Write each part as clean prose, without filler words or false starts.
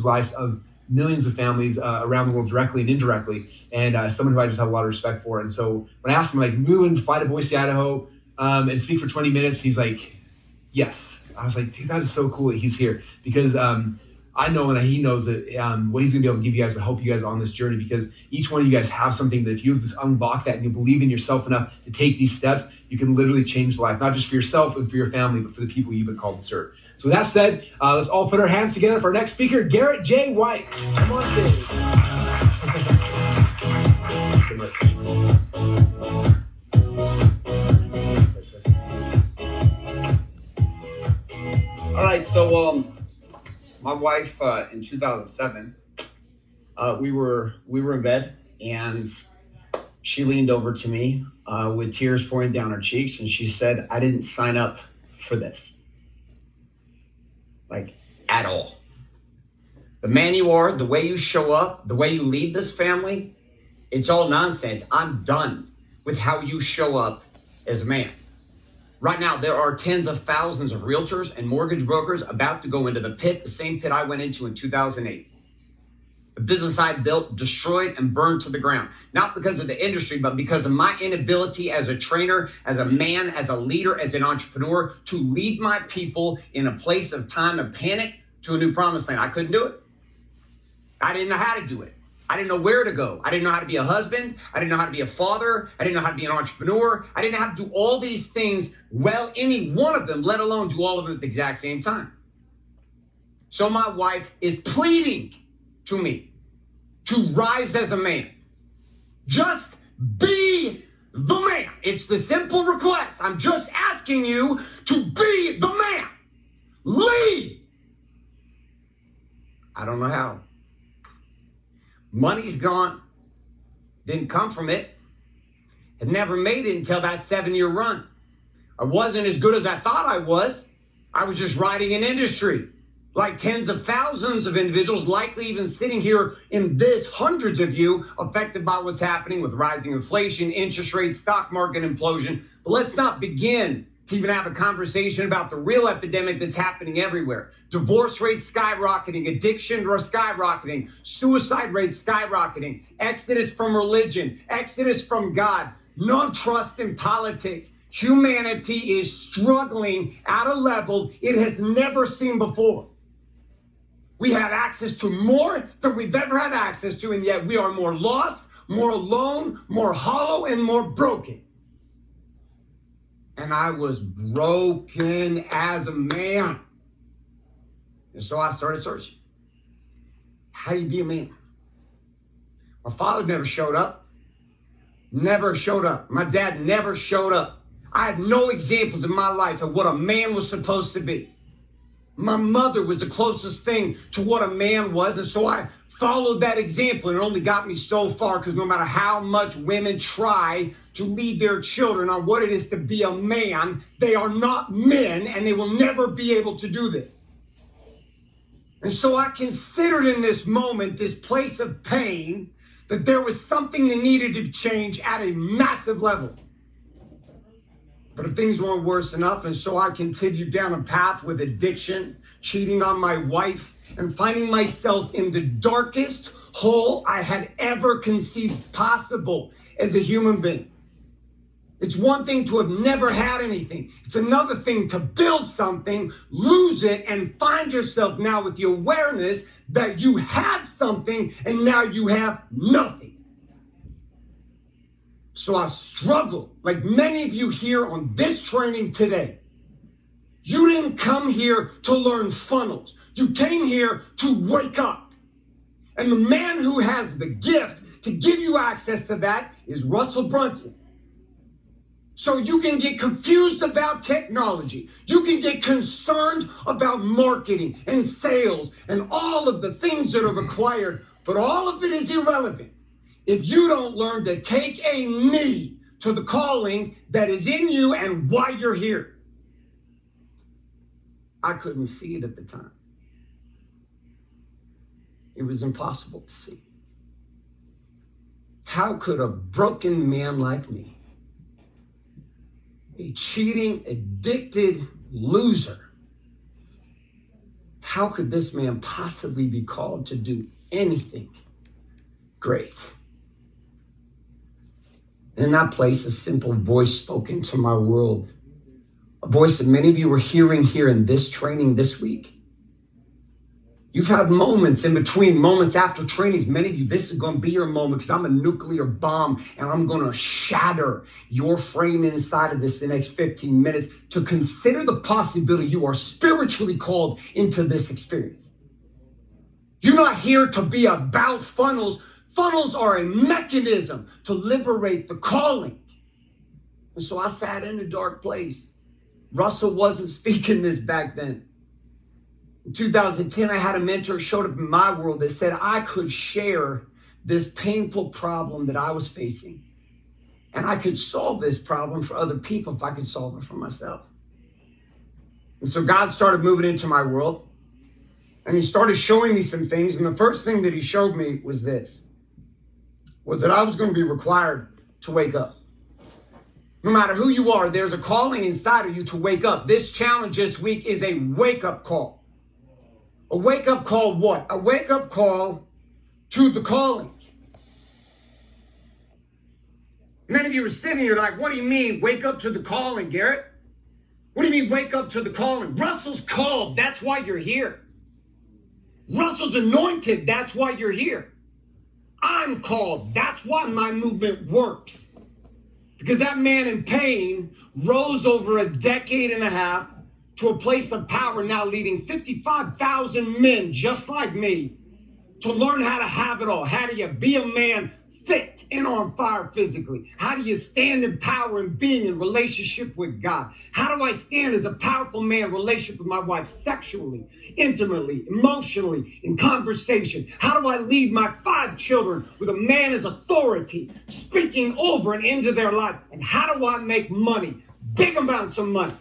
lives of millions of families around the world directly and indirectly, and someone who I just have a lot of respect for. And so when I asked him, like, move and fly to Boise, Idaho, and speak for 20 minutes, he's like, yes. I was like, dude, that is so cool that he's here, because I know, and he knows that what he's going to be able to give you guys will help you guys on this journey, because each one of you guys have something that if you just unlock that and you believe in yourself enough to take these steps, you can literally change life, not just for yourself and for your family, but for the people you've been called to serve. So with that said, let's all put our hands together for our next speaker, Garrett.J.White. Come on, stage. All right, so my wife in 2007, we were in bed, and she leaned over to me with tears pouring down her cheeks, and she said, "I didn't sign up for this, like, at all. The man you are, the way you show up, the way you lead this family, it's all nonsense. I'm done with how you show up as a man." Right now, there are tens of thousands of realtors and mortgage brokers about to go into the pit, the same pit I went into in 2008. The business I built, destroyed and burned to the ground, not because of the industry, but because of my inability as a trainer, as a man, as a leader, as an entrepreneur, to lead my people in a place of time of panic to a new promised land. I couldn't do it. I didn't know how to do it. I didn't know where to go. I didn't know how to be a husband. I didn't know how to be a father. I didn't know how to be an entrepreneur. I didn't know how to do all these things well, any one of them, let alone do all of them at the exact same time. So my wife is pleading to me to rise as a man. Just be the man. It's the simple request. I'm just asking you to be the man. Lead. I don't know how. Money's gone. Didn't come from it. Had never made it until that 7-year run. I wasn't as good as I thought I was. I was just riding an industry. Like tens of thousands of individuals, likely even sitting here in this, hundreds of you affected by what's happening with rising inflation, interest rates, stock market implosion. But let's not begin to even have a conversation about the real epidemic that's happening everywhere. Divorce rates skyrocketing, addiction are skyrocketing, suicide rates skyrocketing, exodus from religion, exodus from God, no trust in politics. Humanity is struggling at a level it has never seen before. We have access to more than we've ever had access to, and yet we are more lost, more alone, more hollow, and more broken. And I was broken as a man. And so I started searching. How do you be a man? My father never showed up. Never showed up. My dad never showed up. I had no examples in my life of what a man was supposed to be. My mother was the closest thing to what a man was, and so I followed that example, and it only got me so far, because no matter how much women try to lead their children on what it is to be a man, they are not men, and they will never be able to do this. And so I considered in this moment, this place of pain, that there was something that needed to change at a massive level. But things weren't worse enough, and so I continued down a path with addiction, cheating on my wife, and finding myself in the darkest hole I had ever conceived possible as a human being. It's one thing to have never had anything. It's another thing to build something, lose it, and find yourself now with the awareness that you had something and now you have nothing. So I struggled, like many of you here on this training today. You didn't come here to learn funnels. You came here to wake up. And the man who has the gift to give you access to that is Russell Brunson. So you can get confused about technology. You can get concerned about marketing and sales and all of the things that are required, but all of it is irrelevant if you don't learn to take a knee to the calling that is in you and why you're here. I couldn't see it at the time. It was impossible to see. How could a broken man like me, a cheating, addicted loser, how could this man possibly be called to do anything great? In that place, a simple voice spoke into my world. A voice that many of you are hearing here in this training this week. You've had moments in between, moments after trainings. Many of you, this is going to be your moment because I'm a nuclear bomb and I'm going to shatter your frame inside of this the next 15 minutes to consider the possibility you are spiritually called into this experience. You're not here to be about funnels. Funnels are a mechanism to liberate the calling. And so I sat in a dark place. Russell wasn't speaking this back then. In 2010, I had a mentor who showed up in my world that said I could share this painful problem that I was facing. And I could solve this problem for other people if I could solve it for myself. And so God started moving into my world. And he started showing me some things. And the first thing that he showed me was this. Was that I was going to be required to wake up. No matter who you are, there's a calling inside of you to wake up. This challenge this week is a wake-up call. A wake-up call what? A wake-up call to the calling. Many of you are sitting here like, what do you mean wake up to the calling, Garrett? What do you mean wake up to the calling? Russell's called. That's why you're here. Russell's anointed. That's why you're here. I'm called. That's why my movement works. Because that man in pain rose over a decade and a half to a place of power, now leading 55,000 men just like me to learn how to have it all. How do you be a man fit and on fire physically? How do you stand in power and being in relationship with God? How do I stand as a powerful man in relationship with my wife sexually, intimately, emotionally, in conversation? How do I lead my 5 children with a man as authority, speaking over and into their life? And how do I make money, big amounts of money?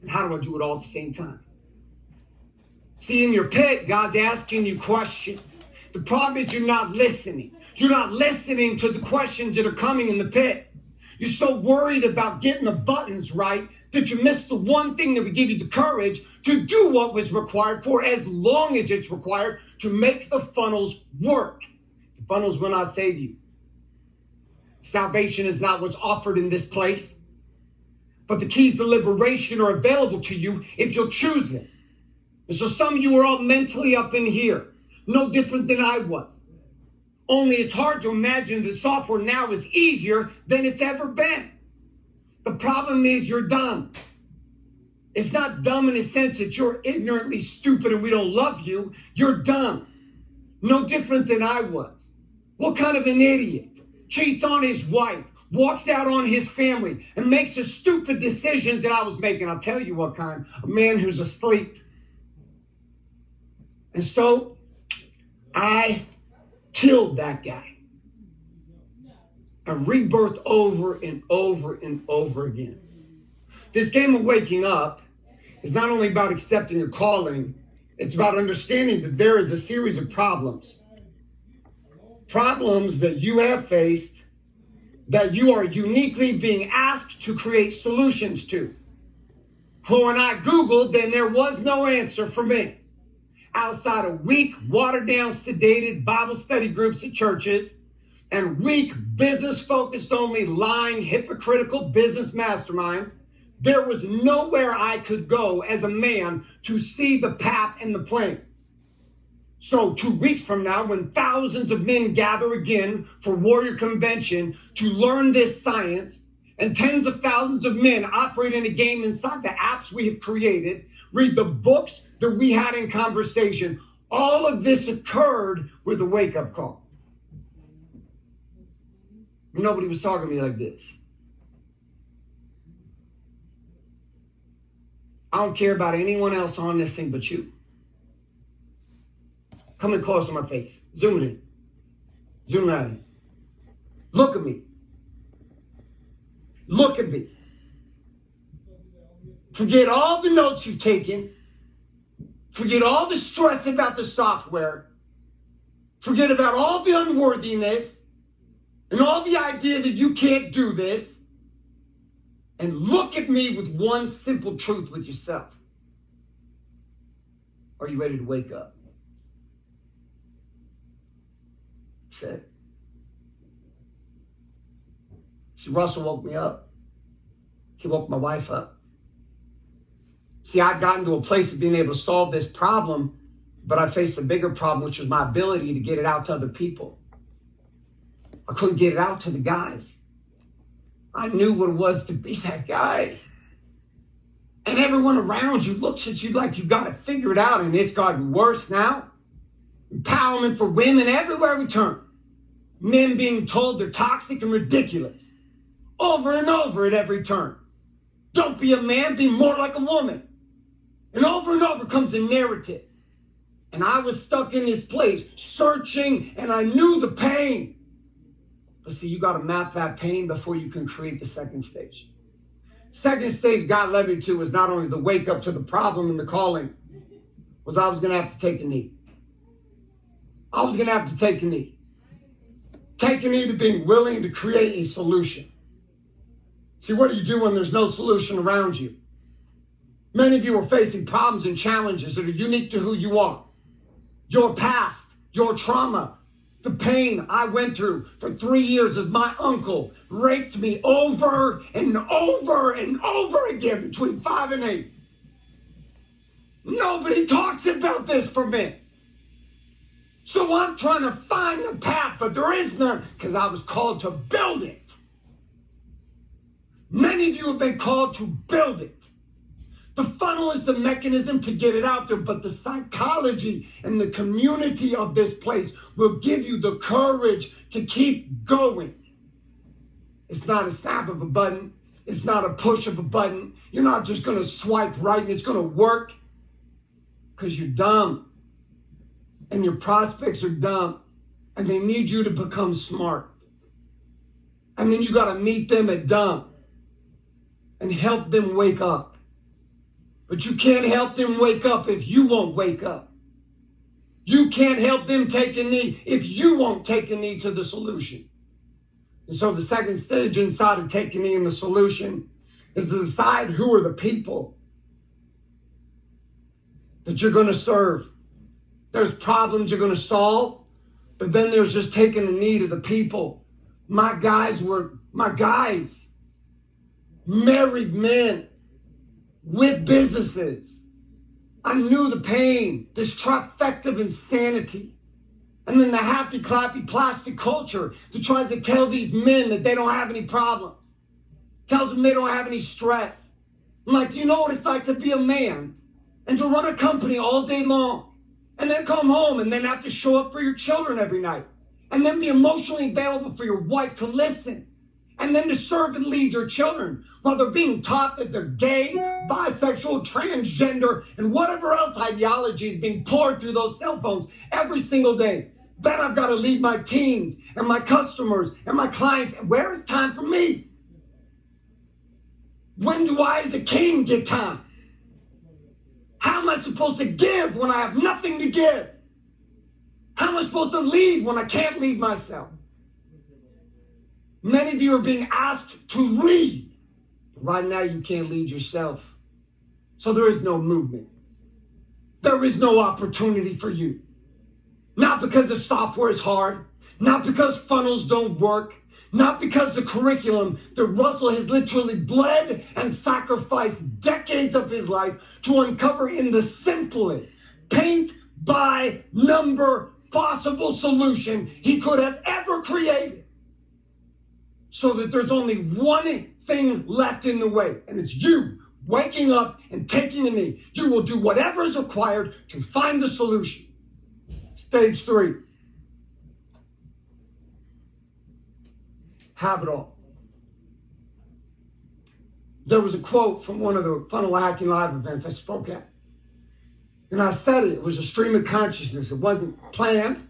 And how do I do it all at the same time? See, in your pit, God's asking you questions. The problem is you're not listening. You're not listening to the questions that are coming in the pit. You're so worried about getting the buttons right that you miss the one thing that would give you the courage to do what was required for as long as it's required to make the funnels work. The funnels will not save you. Salvation is not what's offered in this place, but the keys to liberation are available to you if you'll choose them. And so some of you are all mentally up in here, no different than I was. Only it's hard to imagine the software now is easier than it's ever been. The problem is you're dumb. It's not dumb in the sense that you're ignorantly stupid and we don't love you. You're dumb. No different than I was. What kind of an idiot cheats on his wife, walks out on his family, and makes the stupid decisions that I was making? I'll tell you what kind. A man who's asleep. And so I killed that guy. I rebirthed over and over and over again. This game of waking up is not only about accepting your calling, it's about understanding that there is a series of problems. Problems that you have faced that you are uniquely being asked to create solutions to. For when I Googled, then there was no answer for me. Outside of weak, watered-down, sedated Bible study groups at churches and weak, business-focused only, lying, hypocritical business masterminds, there was nowhere I could go as a man to see the path and the plan. So 2 weeks from now, when thousands of men gather again for Warrior Convention to learn this science, and tens of thousands of men operate in a game inside the apps we have created, read the books that we had in conversation, all of this occurred with a wake-up call. Nobody was talking to me like this. I don't care about anyone else on this thing but you. Coming close to my face. Zoom it in. Zoom out in. Look at me. Look at me. Forget all the notes you've taken. Forget all the stress about the software. Forget about all the unworthiness and all the idea that you can't do this. And look at me with one simple truth with yourself. Are you ready to wake up? That's it. See, Russell woke me up. He woke my wife up. See, I'd gotten to a place of being able to solve this problem, but I faced a bigger problem, which was my ability to get it out to other people. I couldn't get it out to the guys. I knew what it was to be that guy. And everyone around you looks at you like you got to figure it out, and it's gotten worse now. Empowerment for women everywhere we turn. Men being told they're toxic and ridiculous. Over and over at every turn. Don't be a man, be more like a woman. And over comes a narrative. And I was stuck in this place, searching, and I knew the pain. But see, you got to map that pain before you can create the second stage. Second stage God led me to was not only the wake up to the problem and the calling, was I was going to have to take a knee. I was going to have to take a knee. Take a knee to being willing to create a solution. See, what do you do when there's no solution around you? Many of you are facing problems and challenges that are unique to who you are. Your past, your trauma, the pain I went through for 3 years as my uncle raped me over and over and over again between 5 and 8. Nobody talks about this for me. So I'm trying to find the path, but there is none because I was called to build it. Many of you have been called to build it. The funnel is the mechanism to get it out there, but the psychology and the community of this place will give you the courage to keep going. It's not a snap of a button. It's not a push of a button. You're not just going to swipe right and it's going to work because you're dumb. And your prospects are dumb. And they need you to become smart. And then you got to meet them at dumb and help them wake up. But you can't help them wake up if you won't wake up. You can't help them take a knee if you won't take a knee to the solution. And so the second stage inside of taking a knee in the solution is to decide who are the people that you're going to serve. There's problems you're going to solve, but then there's just taking a knee to the people. My guys, married men with businesses. I knew the pain, this trifecta of insanity. And then the happy, clappy, plastic culture that tries to tell these men that they don't have any problems. Tells them they don't have any stress. I'm like, do you know what it's like to be a man and to run a company all day long and then come home and then have to show up for your children every night and then be emotionally available for your wife to listen and then to serve and lead your children while they're being taught that they're gay, bisexual, transgender, and whatever else ideology is being poured through those cell phones every single day. Then I've got to lead my teams and my customers and my clients. And where is time for me? When do I as a king get time? How am I supposed to give when I have nothing to give? How am I supposed to lead when I can't lead myself? Many of you are being asked to lead. Right now, you can't lead yourself. So there is no movement. There is no opportunity for you. Not because the software is hard. Not because funnels don't work. Not because the curriculum that Russell has literally bled and sacrificed decades of his life to uncover in the simplest, paint by number possible solution he could have ever created. So that there's only one thing left in the way, and it's you waking up and taking a knee. You will do whatever is required to find the solution. Stage 3. Have it all. There was a quote from one of the Funnel Hacking Live events I spoke at. And I said it. It was a stream of consciousness. It wasn't planned.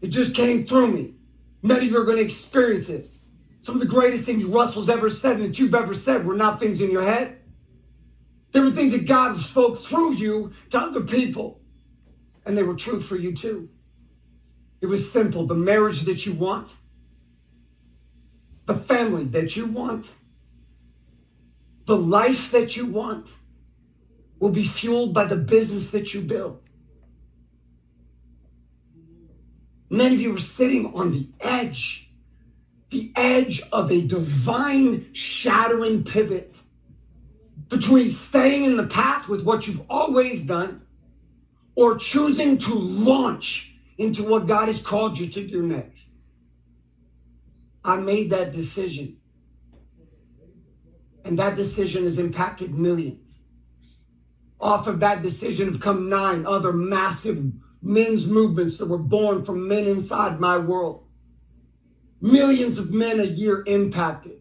It just came through me. Many of you are going to experience this. Some of the greatest things Russell's ever said and that you've ever said were not things in your head. They were things that God spoke through you to other people. And they were true for you too. It was simple. The marriage that you want. The family that you want. The life that you want. will be fueled by the business that you build. Many of you are sitting on the edge of a divine shadowing pivot between staying in the path with what you've always done or choosing to launch into what God has called you to do next. I made that decision, and that decision has impacted millions. Off of that decision have come 9 other massive men's movements that were born from men inside my world. Millions of men a year impacted.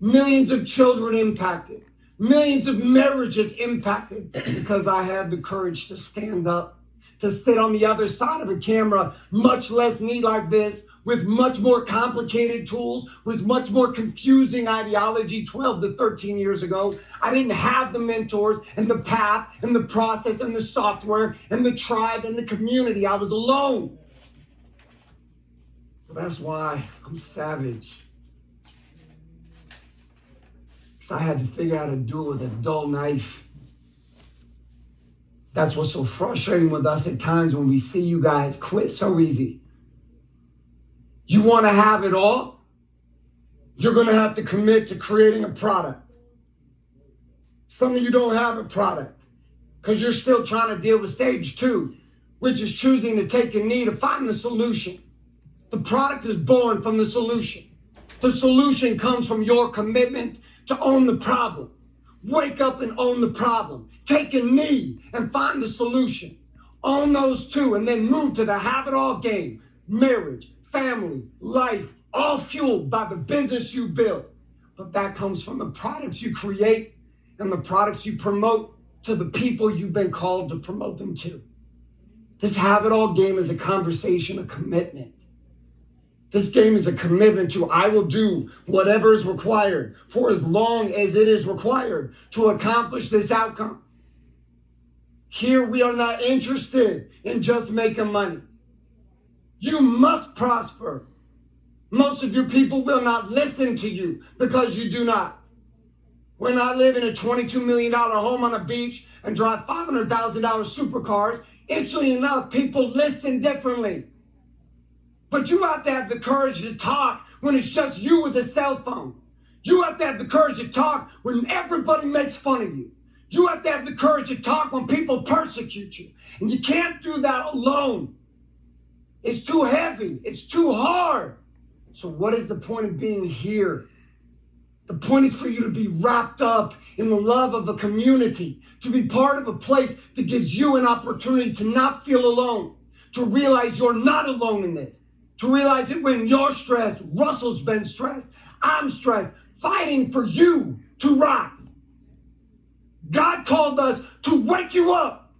Millions of children impacted. Millions of marriages impacted because I had the courage to stand up, to sit on the other side of a camera, much less neat like this, with much more complicated tools, with much more confusing ideology 12 to 13 years ago. I didn't have the mentors and the path and the process and the software and the tribe and the community. I was alone. That's why I'm savage. Because I had to figure out how to do it with a dull knife. That's what's so frustrating with us at times when we see you guys quit so easy. You want to have it all? You're going to have to commit to creating a product. Some of you don't have a product because you're still trying to deal with stage 2, which is choosing to take a knee to find the solution. The product is born from the solution. The solution comes from your commitment to own the problem. Wake up and own the problem. Take a knee and find the solution. Own those 2 and then move to the have it all game. Marriage, family, life, all fueled by the business you build. But that comes from the products you create and the products you promote to the people you've been called to promote them to. This have it all game is a conversation, a commitment. This game is a commitment to I will do whatever is required for as long as it is required to accomplish this outcome. Here we are not interested in just making money. You must prosper. Most of your people will not listen to you because you do not. When I live in a $22 million home on a beach and drive $500,000 supercars, interestingly enough, people listen differently. But you have to have the courage to talk when it's just you with a cell phone. You have to have the courage to talk when everybody makes fun of you. You have to have the courage to talk when people persecute you. And you can't do that alone. It's too heavy. It's too hard. So what is the point of being here? The point is for you to be wrapped up in the love of a community, to be part of a place that gives you an opportunity to not feel alone, to realize you're not alone in this. To realize that when you're stressed, Russell's been stressed, I'm stressed, fighting for you to rise. God called us to wake you up.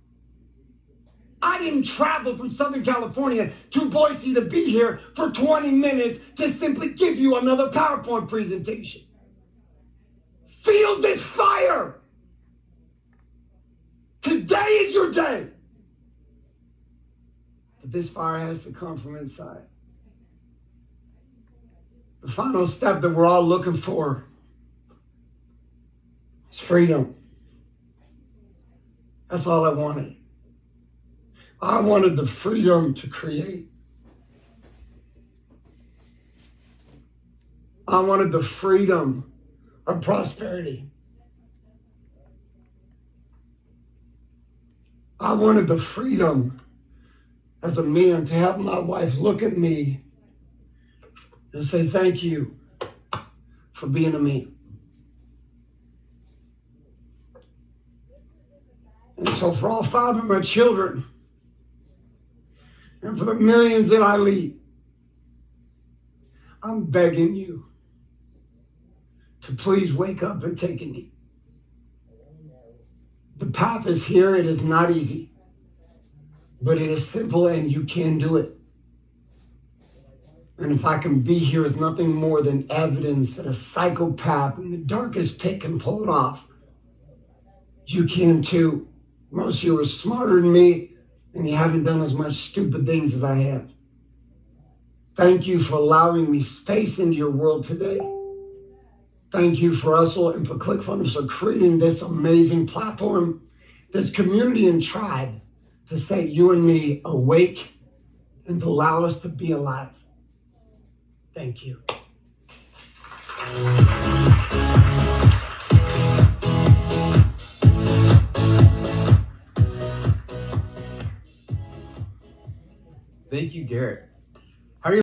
I didn't travel from Southern California to Boise to be here for 20 minutes to simply give you another PowerPoint presentation. Feel this fire. Today is your day. But this fire has to come from inside. The final step that we're all looking for is freedom. That's all I wanted. I wanted the freedom to create. I wanted the freedom of prosperity. I wanted the freedom as a man to have my wife look at me and say, thank you for being a man. And so for all 5 of my children, and for the millions that I lead, I'm begging you to please wake up and take a knee. The path is here. It is not easy, but it is simple and you can do it. And if I can be here as nothing more than evidence that a psychopath in the darkest pit can pull it off, you can too. Most of you are smarter than me, and you haven't done as much stupid things as I have. Thank you for allowing me space into your world today. Thank you for Russell and for ClickFunnels for creating this amazing platform. this community and tribe to set you and me awake and to allow us to be alive. Thank you. Thank you, Garrett.